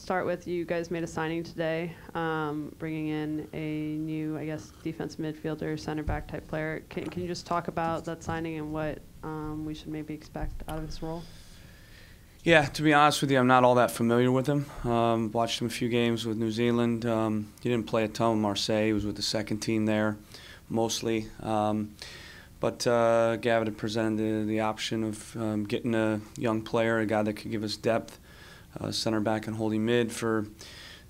start with, you guys made a signing today, bringing in a new, I guess, defensive midfielder, center back type player. Can you just talk about that signing and what we should maybe expect out of his role? Yeah, to be honest with you, I'm not all that familiar with him. Watched him a few games with New Zealand. He didn't play a ton with Marseille. He was with the second team there, mostly. But Gavin had presented the option of getting a young player, a guy that could give us depth, center back and holding mid for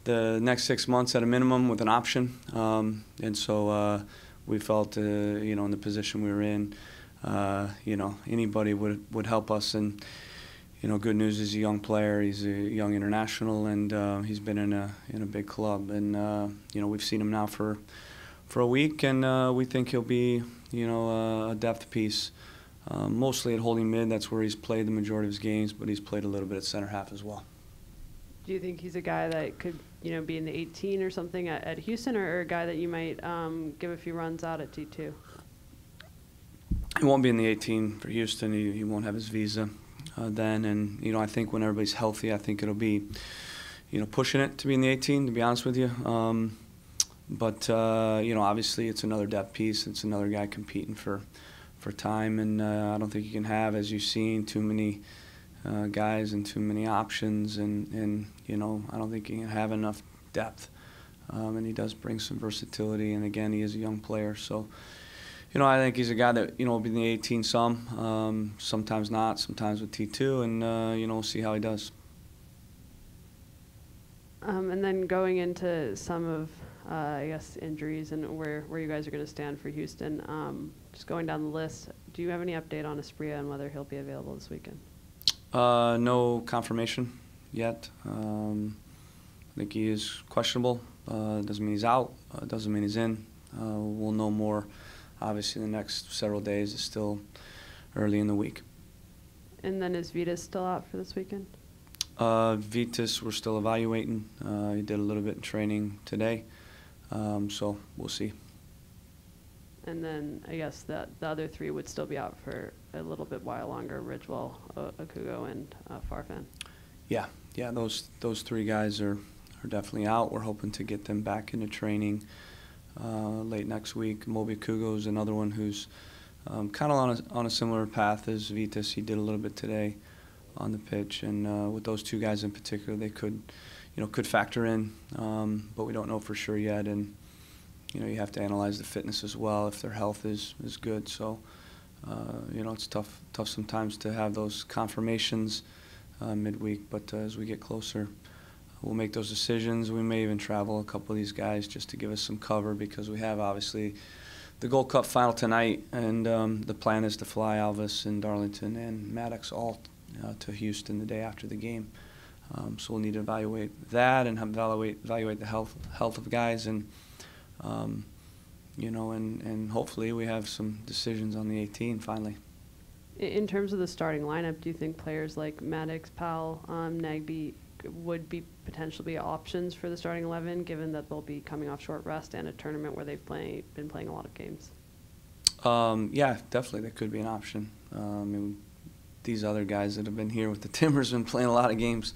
the next 6 months at a minimum with an option. And so we felt, in the position we were in, anybody would help us. And good news is he's a young player. He's a young international, and he's been in a big club. And we've seen him now for a week, and we think he'll be a depth piece, mostly at holding mid. That's where he's played the majority of his games, but he's played a little bit at center half as well. Do you think he's a guy that could be in the 18 or something at Houston, or a guy that you might give a few runs out at D2? He won't be in the 18 for Houston. He won't have his visa then, and I think when everybody's healthy, I think it'll be pushing it to be in the 18, to be honest with you. But obviously it's another depth piece. It's another guy competing for time, and I don't think you can have, as you've seen, too many guys and too many options, and I don't think you can have enough depth. And he does bring some versatility, and again, he is a young player, so I think he's a guy that will be in the 18 sometimes not, sometimes with T2, and we'll see how he does. And then going into some of I guess injuries and where you guys are going to stand for Houston. Just going down the list, do you have any update on Asprilla and whether he'll be available this weekend? No confirmation yet. I think he is questionable. Doesn't mean he's out. Doesn't mean he's in. We'll know more, obviously, in the next several days. It's still early in the week. And then is Vitas still out for this weekend? Vitas, we're still evaluating. He did a little bit in training today. So we'll see. And then I guess that the other three would still be out for a little bit while longer: Ridgewell, Okugo, and Farfan. Yeah. Those three guys are definitely out. We're hoping to get them back into training late next week. Moby Okugo is another one who's kind of on a similar path as Vitas. He did a little bit today on the pitch, and with those two guys in particular, they could factor in, but we don't know for sure yet. And you have to analyze the fitness as well, if their health is good. So it's tough sometimes to have those confirmations midweek. But as we get closer, we'll make those decisions. We may even travel a couple of these guys just to give us some cover, because we have obviously the Gold Cup final tonight, and the plan is to fly Alvis and Darlington and Maddox all to Houston the day after the game. So we'll need to evaluate that and evaluate the health of guys, and and hopefully we have some decisions on the 18 finally. In terms of the starting lineup, do you think players like Maddox, Powell, Nagbe would be potentially options for the starting 11, given that they'll be coming off short rest and a tournament where they've been playing a lot of games? Yeah, definitely that could be an option. These other guys that have been here with the Timbers have been playing a lot of games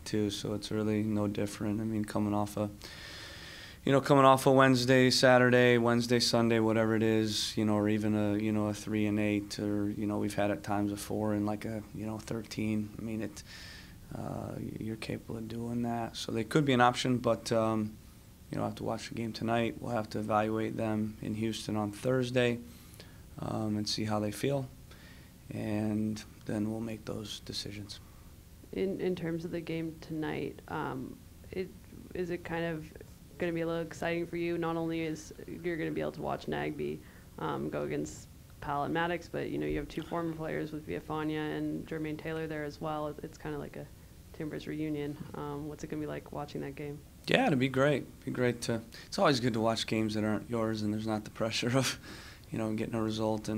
too, so it's really no different. Coming off a Wednesday, Saturday, Wednesday, Sunday, whatever it is, or even a 3 and 8, or we've had at times a 4 and like a 13. You're capable of doing that, so they could be an option, but I'll have to watch the game tonight. We'll have to evaluate them in Houston on Thursday and see how they feel, and then we'll make those decisions. In terms of the game tonight, is it kind of going to be a little exciting for you? Not only is you're going to be able to watch Nagbe go against Powell and Maddox, but you have two former players with Villafaña and Jermaine Taylor there as well. It's kind of like a Timbers reunion. What's it going to be like watching that game? Yeah, it'd be great. It's always good to watch games that aren't yours, and there's not the pressure of getting a result,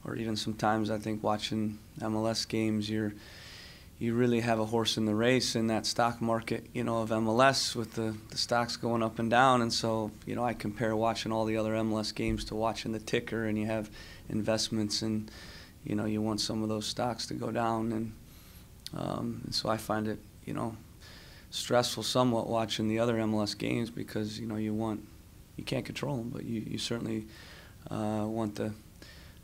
or even sometimes I think watching MLS games, you really have a horse in the race in that stock market, of MLS, with the stocks going up and down. And so, I compare watching all the other MLS games to watching the ticker, and you have investments, and, you want some of those stocks to go down. And so I find it, stressful somewhat watching the other MLS games because you can't control them, but you certainly want the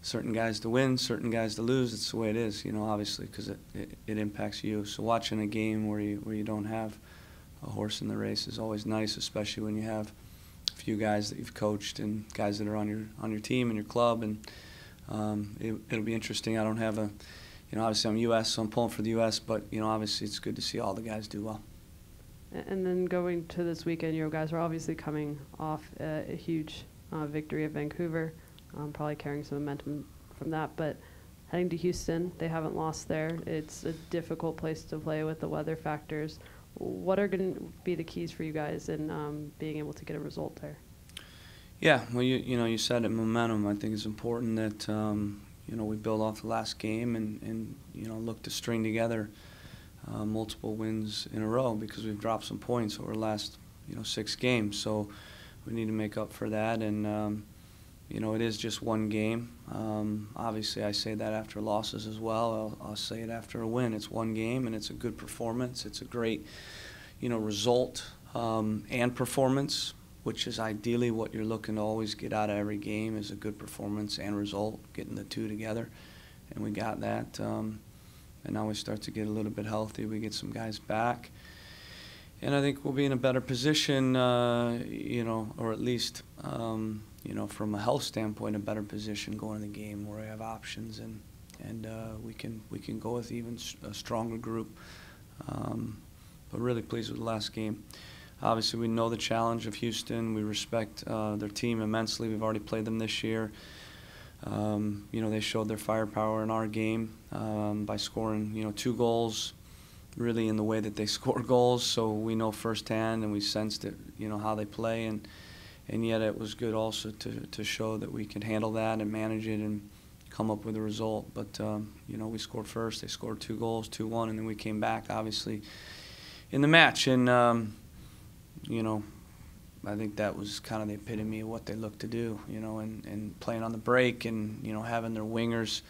certain guys to win, certain guys to lose. It's the way it is, obviously, because it impacts you. So watching a game where you don't have a horse in the race is always nice, especially when you have a few guys that you've coached and guys that are on your team and your club. And it'll be interesting. I don't have obviously I'm U.S., so I'm pulling for the U.S., but obviously it's good to see all the guys do well. And then going to this weekend, you guys are obviously coming off a huge victory at Vancouver, probably carrying some momentum from that. But heading to Houston, they haven't lost there. It's a difficult place to play with the weather factors. What are going to be the keys for you guys in being able to get a result there? Yeah, well, you said it, momentum. I think it's important that we build off the last game and look to string together multiple wins in a row because we've dropped some points over the last 6 games. So we need to make up for that, and it is just one game. Obviously, I say that after losses as well. I'll say it after a win. It's one game, and it's a good performance. It's a great result and performance, which is ideally what you're looking to always get out of every game is a good performance and result, getting the two together. And we got that. And now we start to get a little bit healthy. We get some guys back. And I think we'll be in a better position, or at least, from a health standpoint, a better position going in the game where we have options and we can go with even a stronger group. But really pleased with the last game. Obviously, we know the challenge of Houston. We respect their team immensely. We've already played them this year. They showed their firepower in our game by scoring, 2 goals, really in the way that they score goals. So we know firsthand, and we sensed it, how they play, and yet it was good also to show that we could handle that and manage it and come up with a result. But we scored first. They scored 2 goals, 2-1, and then we came back, obviously, in the match. And I think that was kind of the epitome of what they look to do, and playing on the break and, having their wingers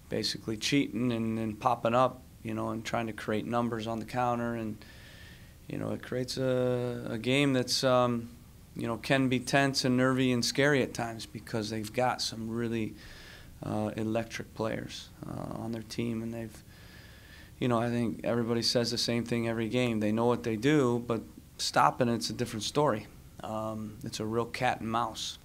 basically cheating and then popping up, and trying to create numbers on the counter. And, it creates a game that's, can be tense and nervy and scary at times because they've got some really electric players on their team. And they've, I think everybody says the same thing every game. They know what they do, but stopping it's a different story. It's a real cat and mouse,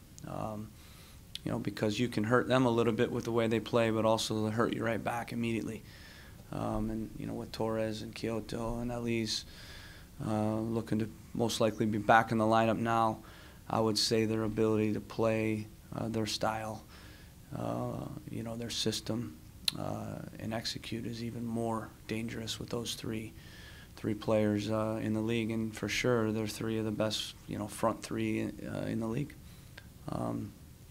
because you can hurt them a little bit with the way they play, but also they'll hurt you right back immediately. And with Torres and Kyoto and Elise looking to most likely be back in the lineup now, I would say their ability to play their style, their system, and execute is even more dangerous with those three players in the league, and for sure they're 3 of the best, front 3 in the league.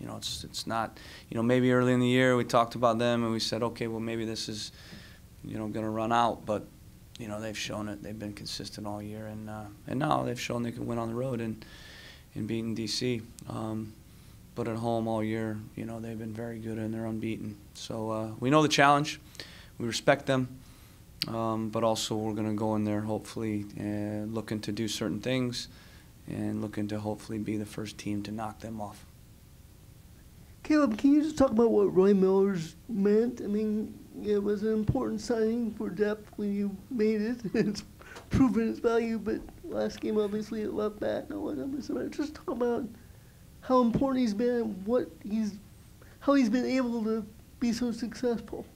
It's not, maybe early in the year we talked about them and we said, okay, well maybe this is, going to run out, but they've shown it. They've been consistent all year, and now they've shown they can win on the road and beating DC. But at home all year, they've been very good and they're unbeaten. So we know the challenge. We respect them. But also we're going to go in there hopefully looking to do certain things and looking to hopefully be the first team to knock them off. Caleb, can you just talk about what Roy Miller's meant? I mean, it was an important signing for depth when you made it. It's proven its value, but last game obviously it left back. Just talk about how important he's been and how he's been able to be so successful.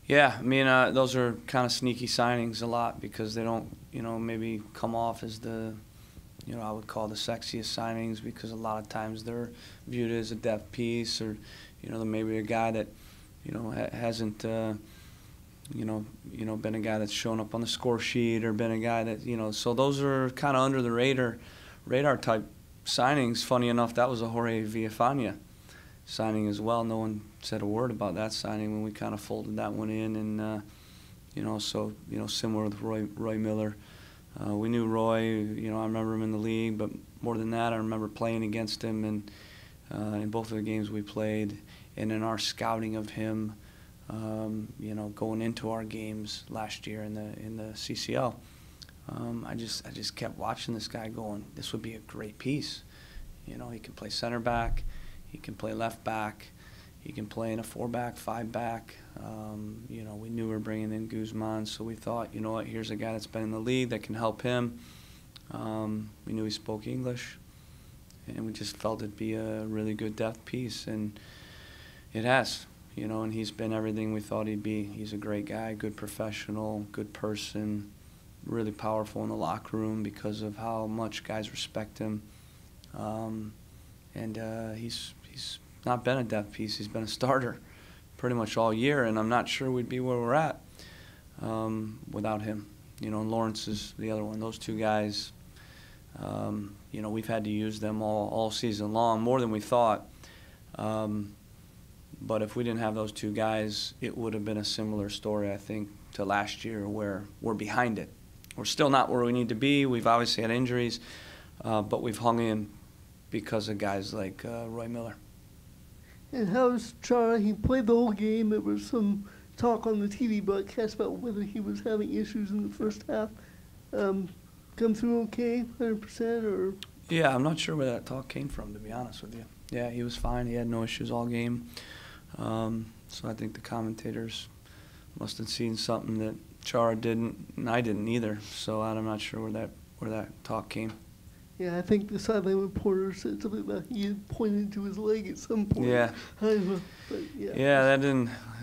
Yeah, I mean, those are kind of sneaky signings a lot because they don't, maybe come off as the, I would call the sexiest signings because a lot of times they're viewed as a depth piece or, maybe a guy that, hasn't, been a guy that's shown up on the score sheet or been a guy that, so those are kind of under the radar type signings. Funny enough, that was a Jorge Villafana signing as well. No one said a word about that signing when we kind of folded that one in, and similar with Roy Miller. We knew Roy. I remember him in the league, but more than that, I remember playing against him, and in both of the games we played, and in our scouting of him, going into our games last year in the CCL. I just kept watching this guy going, this would be a great piece. You know, he can play center back, he can play left back, he can play in a 4-back, 5-back. You know, we knew we were bringing in Guzman, so we thought, you know what, here's a guy that's been in the league that can help him. We knew he spoke English, and we just felt it'd be a really good depth piece, and it has. You know, and he's been everything we thought he'd be. He's a great guy, good professional, good person, really powerful in the locker room because of how much guys respect him. He's not been a depth piece. He's been a starter pretty much all year, and I'm not sure we'd be where we're at without him. You know, and Lawrence is the other one. Those two guys, you know, we've had to use them all season long, more than we thought. But if we didn't have those two guys, it would have been a similar story, I think, to last year where we're behind it. We're still not where we need to be. We've obviously had injuries, but we've hung in because of guys like Roy Miller. And how's Chara? He played the whole game. There was some talk on the TV broadcast about whether he was having issues in the first half. Come through okay, 100%, or? Yeah, I'm not sure where that talk came from, to be honest with you. Yeah, he was fine. He had no issues all game. So I think the commentators must have seen something that Chara didn't, and I didn't either. So I'm not sure where that talk came. Yeah, I think the sideline reporter said something about he had pointed to his leg at some point. Yeah. I don't know, but yeah. Yeah, that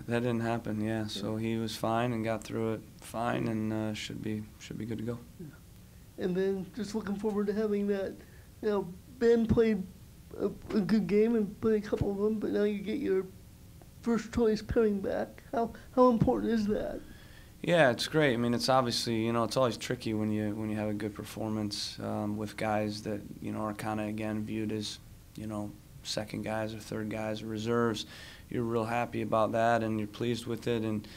didn't happen. Yeah, so he was fine and got through it fine, and should be good to go. Yeah. And then just looking forward to having that. You know, Ben played a good game and played a couple of them, but now you get your first choice pairing back. How important is that? Yeah, it's great. I mean, it's obviously, you know, it's always tricky when you have a good performance with guys that, you know, are kind of, again, viewed as, you know, second guys or third guys or reserves. You're real happy about that, and you're pleased with it. And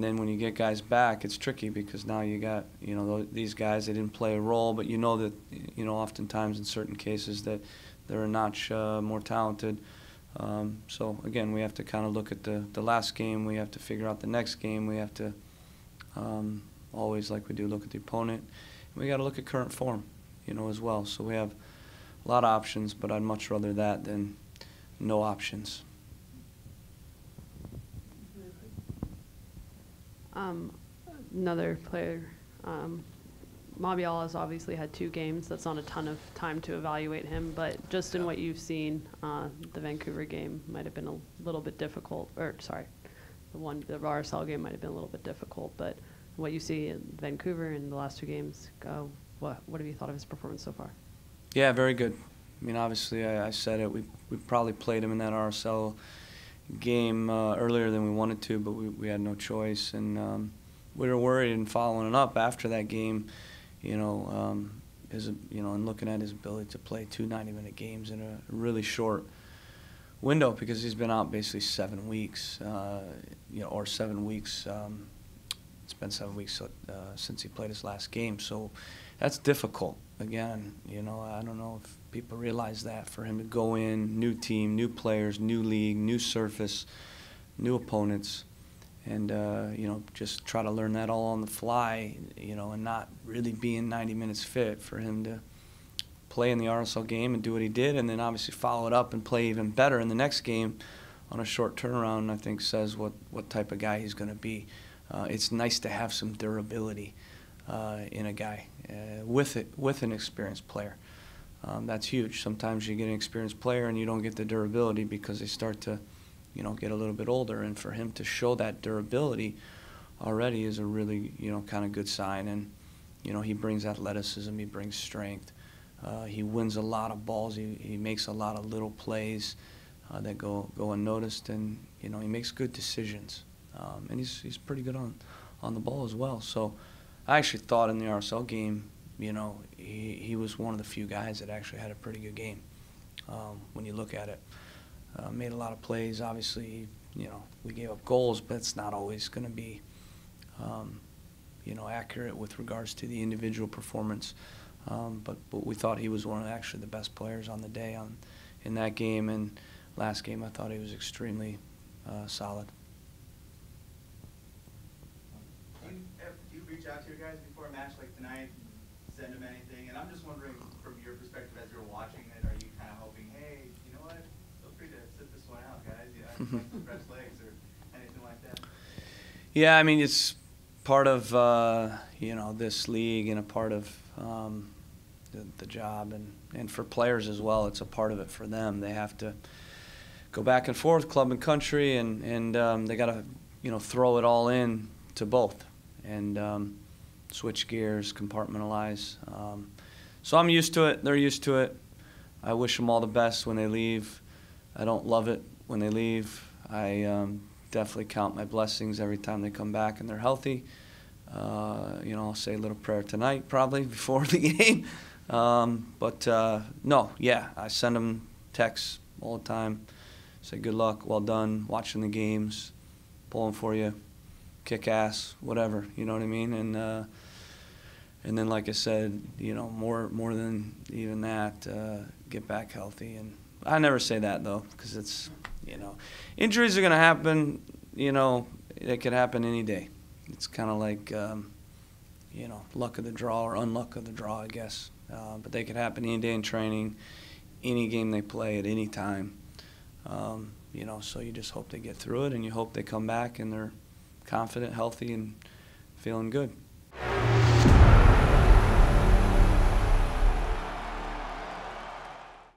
then when you get guys back, it's tricky because now you got, you know, these guys, they didn't play a role, but you know that, you know, oftentimes in certain cases that they're a notch more talented. So again, we have to kind of look at the last game. We have to figure out the next game. We have to always, like we do, look at the opponent. We got to look at current form, you know, as well. So we have a lot of options, but I'd much rather that than no options. Another player, Mabiala has obviously had 2 games. That's not a ton of time to evaluate him, but just in what you've seen, the Vancouver game might have been a little bit difficult, or sorry, the RSL game might have been a little bit difficult, but what you see in Vancouver in the last 2 games, what have you thought of his performance so far? Yeah, very good. I mean, obviously, I said it. We probably played him in that RSL game earlier than we wanted to, but we had no choice, and we were worried and following it up after that game. You know, and looking at his ability to play 2 90-minute games in a really short window because he's been out basically 7 weeks, you know, or 7 weeks. It's been 7 weeks since he played his last game, so that's difficult. Again, you know, I don't know if people realize that for him to go in, new team, new players, new league, new surface, new opponents. And, you know, just try to learn that all on the fly, you know, and not really being 90 minutes fit for him to play in the RSL game and do what he did, and then obviously follow it up and play even better in the next game on a short turnaround, I think says what type of guy he's going to be. It's nice to have some durability in a guy with an experienced player. That's huge. Sometimes you get an experienced player and you don't get the durability because they start to, you know, get a little bit older, and for him to show that durability already is a really, you know, kind of good sign. And, you know, he brings athleticism, he brings strength, he wins a lot of balls, he makes a lot of little plays that go unnoticed, and, you know, he makes good decisions, and he's pretty good on the ball as well. So I actually thought in the RSL game, you know, he was one of the few guys that actually had a pretty good game when you look at it. Made a lot of plays. Obviously, you know, we gave up goals, but it's not always going to be, you know, accurate with regards to the individual performance. But we thought he was one of actually the best players on the day in that game. And last game, I thought he was extremely solid. Do you reach out to your guys before point, send them anything. And I'm just wondering, from your perspective, as you're watching it, are you kind of hoping, hey, you know what, feel free to sit this one out, guys. Yeah, like some fresh legs or anything like that? Yeah, I mean, it's part of, you know, this league and a part of the job. And for players as well, it's a part of it for them. They have to go back and forth, club and country, and they got to, you know, throw it all in to both and switch gears, compartmentalize. So I'm used to it. They're used to it. I wish them all the best when they leave. I don't love it when they leave. I definitely count my blessings every time they come back and they're healthy. You know, I'll say a little prayer tonight probably before the game. No, yeah, I send them texts all the time. Say good luck, well done, watching the games, pulling for you, kick ass, whatever, you know what I mean? And then, like I said, you know, more than even that, get back healthy. And I never say that, though, because it's, you know, injuries are going to happen, you know, it could happen any day. It's kind of like, you know, luck of the draw or unluck of the draw, I guess. But they could happen any day in training, any game they play at any time. You know, so you just hope they get through it, and you hope they come back and they're confident, healthy, and feeling good.